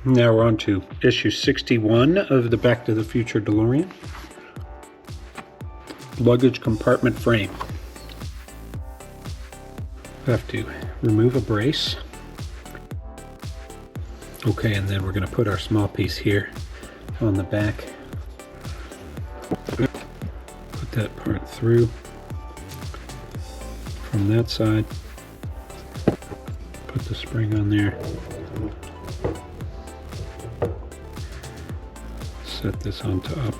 Now we're on to issue 61 of the Back to the Future DeLorean. Luggage compartment frame. We have to remove a brace. Okay, and then we're going to put our small piece here on the back. Put that part through from that side. Put the spring on there. Set this on top.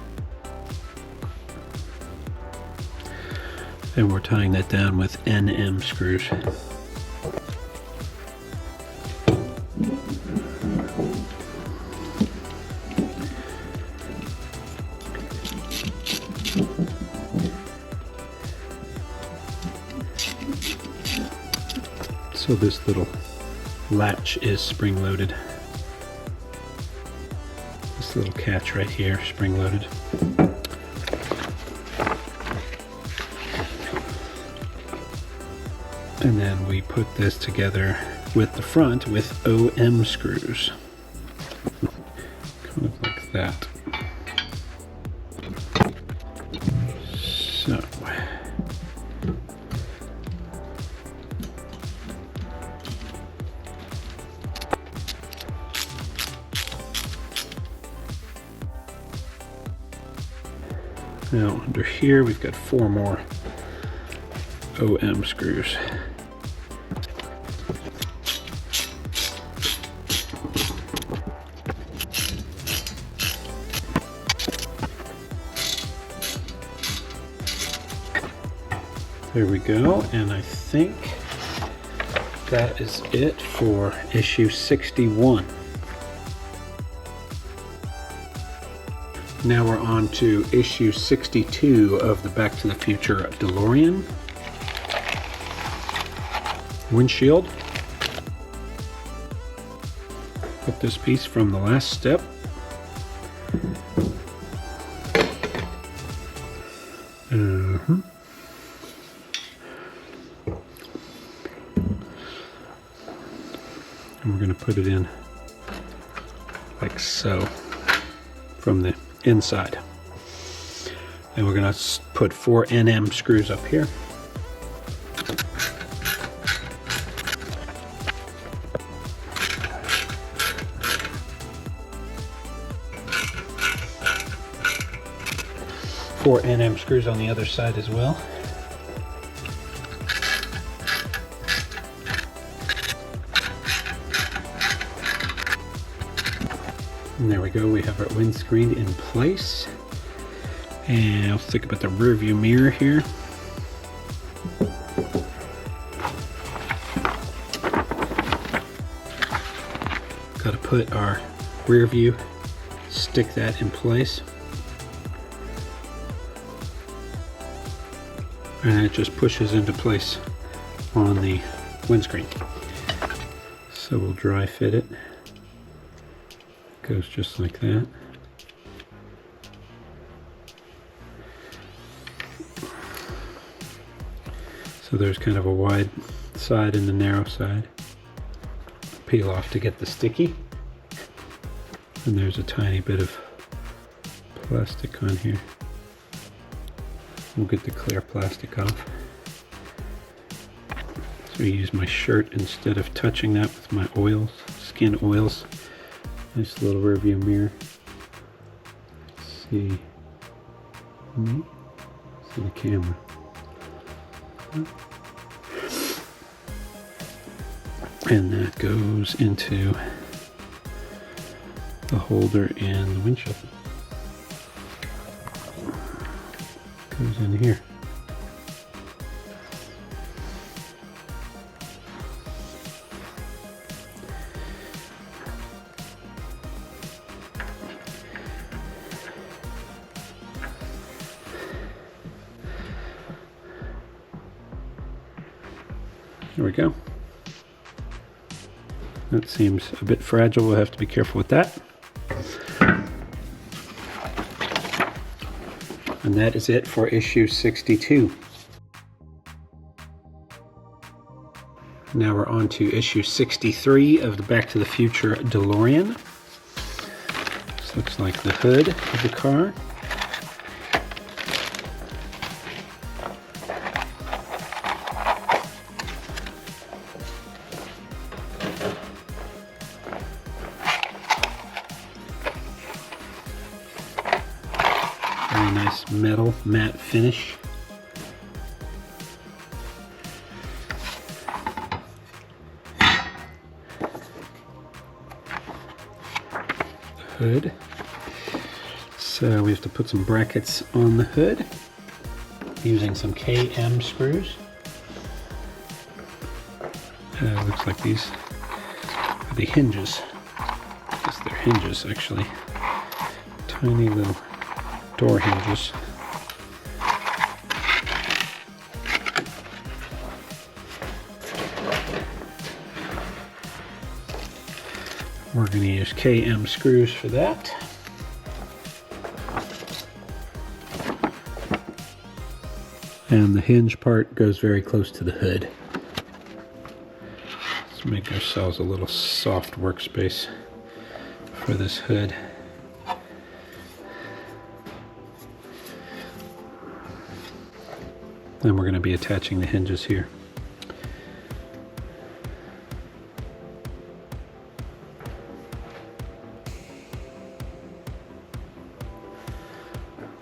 And we're tying that down with NM screws. So this little latch is spring loaded. This little catch right here, spring loaded. And then we put this together with the front with OM screws. Kind of like that. So. Now under here we've got 4 more OM screws. There we go, and I think that is it for issue 61. Now we're on to issue 62 of the Back to the Future DeLorean. Windshield. Put this piece from the last step. And we're going to put it in like so from the inside. And we're going to put 4 NM screws up here. Four NM screws on the other side as well. And there we go, we have our windscreen in place. And let's think about the rear view mirror here. Got to put our rear view, stick that in place. And it just pushes into place on the windscreen. So we'll dry fit it. Goes just like that. So there's kind of a wide side and a narrow side. Peel off to get the sticky. And there's a tiny bit of plastic on here. We'll get the clear plastic off. So I use my shirt instead of touching that with my oils, skin oils. Nice little rear view mirror. Let's see. See the camera. And that goes into the holder in the windshield. Goes in here. There we go. That seems a bit fragile. We'll have to be careful with that. And that is it for issue 62. Now we're on to issue 63 of the Back to the Future DeLorean. This looks like the hood of the car. Very nice metal matte finish. Hood. So we have to put some brackets on the hood using some KM screws. Looks like these are the hinges. I guess they're hinges actually. Tiny little door hinges. We're going to use KM screws for that. And the hinge part goes very close to the hood. Let's make ourselves a little soft workspace for this hood. And we're going to be attaching the hinges here.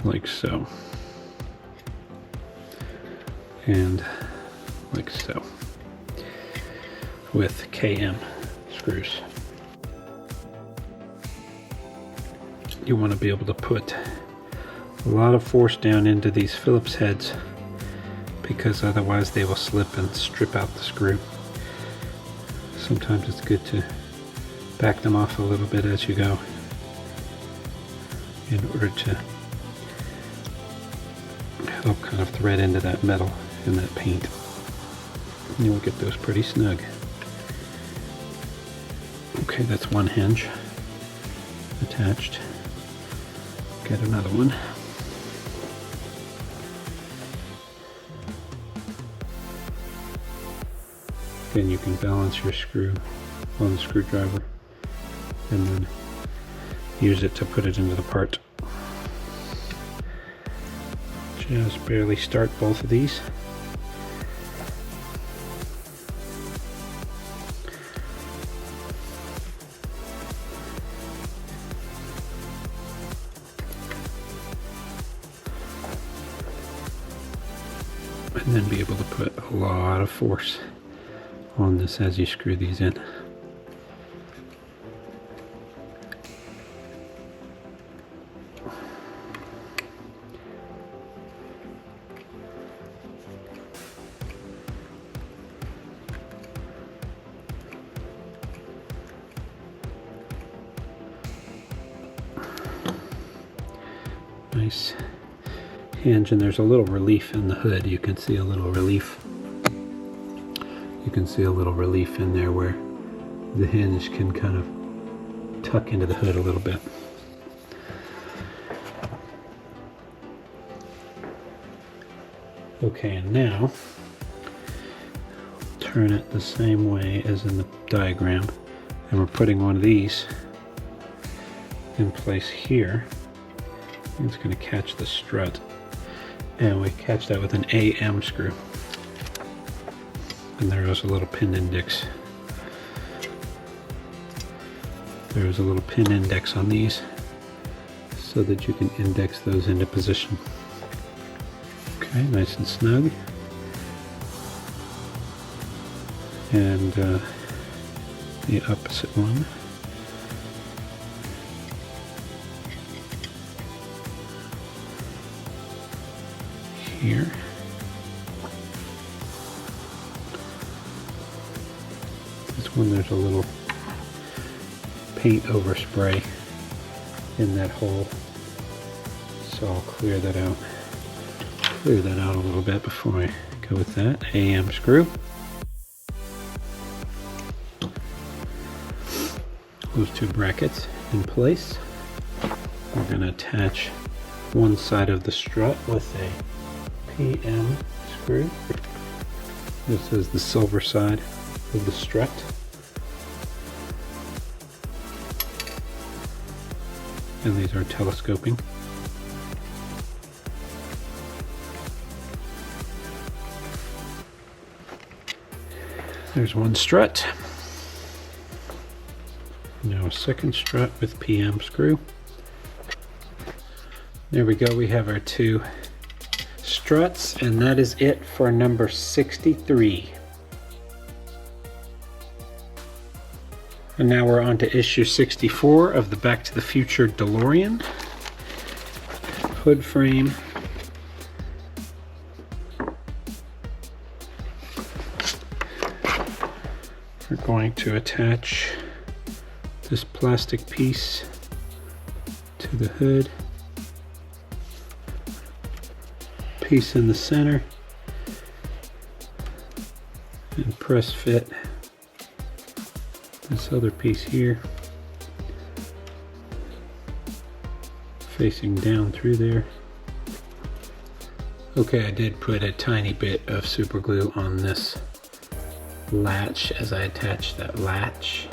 Like so. And like so. With KM screws. You want to be able to put a lot of force down into these Phillips heads, because otherwise they will slip and strip out the screw. Sometimes it's good to back them off a little bit as you go in order to help kind of thread into that metal and that paint. And you'll get those pretty snug. Okay, that's one hinge attached. Get another one. Then you can balance your screw on the screwdriver and then use it to put it into the part. Just barely start both of these. And then be able to put a lot of force on this as you screw these in. Nice hinge, and there's a little relief in the hood. You can see a little relief. You can see a little relief in there where the hinge can kind of tuck into the hood a little bit. Okay, and now turn it the same way as in the diagram, and we're putting one of these in place here. It's going to catch the strut, and we catch that with an AM screw. And there is a little pin index. There is a little pin index on these so that you can index those into position. Okay, nice and snug. And the opposite one. Here. This one, there's a little paint overspray in that hole, so I'll clear that out. Clear that out a little bit before I go with that AM screw. those two brackets in place. We're going to attach one side of the strut with a PM screw. This is the silver side of the strut. And these are telescoping. There's one strut. Now a second strut with PM screw. There we go, we have our two struts, and that is it for number 63. And now we're on to issue 64 of the Back to the Future DeLorean. Hood frame. We're going to attach this plastic piece to the hood. Piece in the center. And press fit this other piece here, facing down through there. Okay, I did put a tiny bit of super glue on this latch as I attached that latch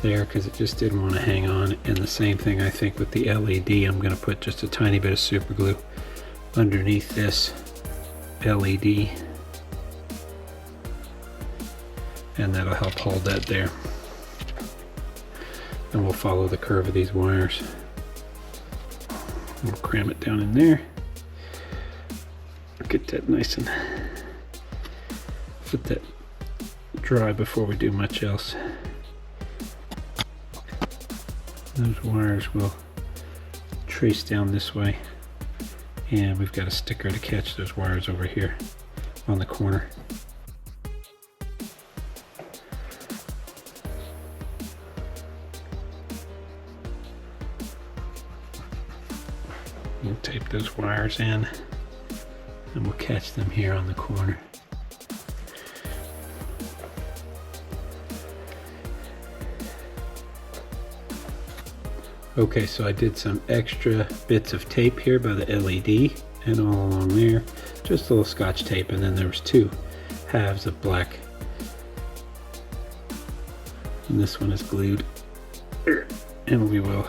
there, because it just didn't want to hang on. And the same thing I think with the LED, I'm going to put just a tiny bit of super glue underneath this LED, and that'll help hold that there. And we'll follow the curve of these wires. We'll cram it down in there. Get that nice and let that dry before we do much else. Those wires will trace down this way, and we've got a sticker to catch those wires over here on the corner. We'll tape those wires in, and we'll catch them here on the corner. Okay, so I did some extra bits of tape here by the LED and all along there, just a little Scotch tape, and then there was two halves of black, and this one is glued, and we will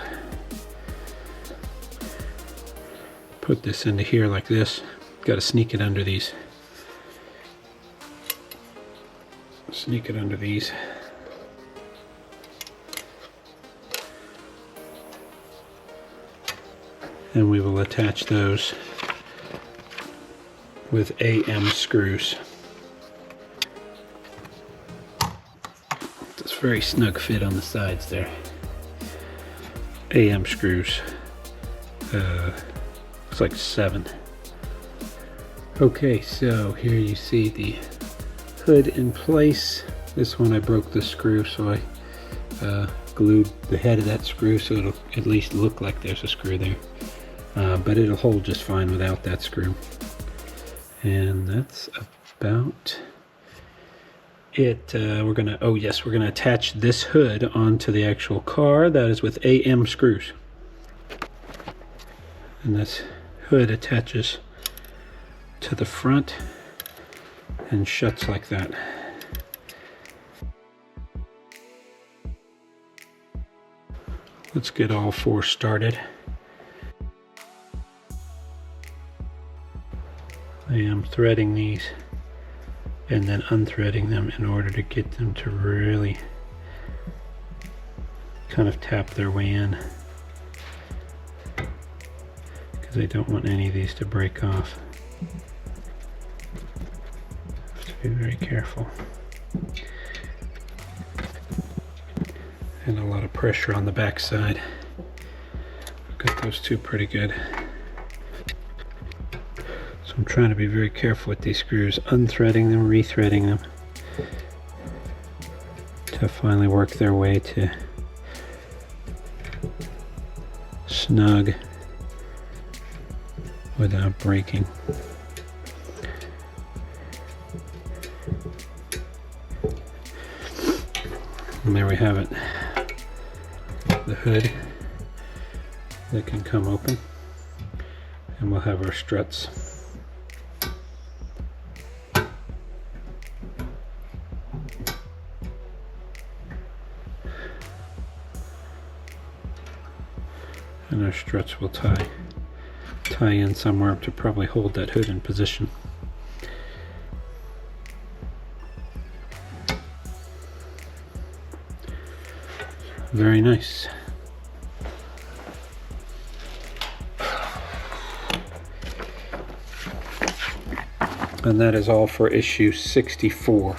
put this into here like this. Got to sneak it under these. Sneak it under these. And we will attach those with AM screws. It's a very snug fit on the sides there. AM screws. Looks like 7. Okay, so here you see the hood in place. This one I broke the screw, so I glued the head of that screw so it'll at least look like there's a screw there. But it'll hold just fine without that screw. And that's about it. We're gonna attach this hood onto the actual car. That is with AM screws. And this hood attaches to the front and shuts like that. Let's get all 4 started. I am threading these and then unthreading them in order to get them to really kind of tap their way in, because I don't want any of these to break off. Have to be very careful. And a lot of pressure on the back side. I've got those two pretty good. So I'm trying to be very careful with these screws, unthreading them, rethreading them, to finally work their way to snug without breaking. And there we have it. the hood that can come open, and we'll have our struts. And our struts will tie in somewhere to probably hold that hood in position. Very nice. And that is all for issue 64.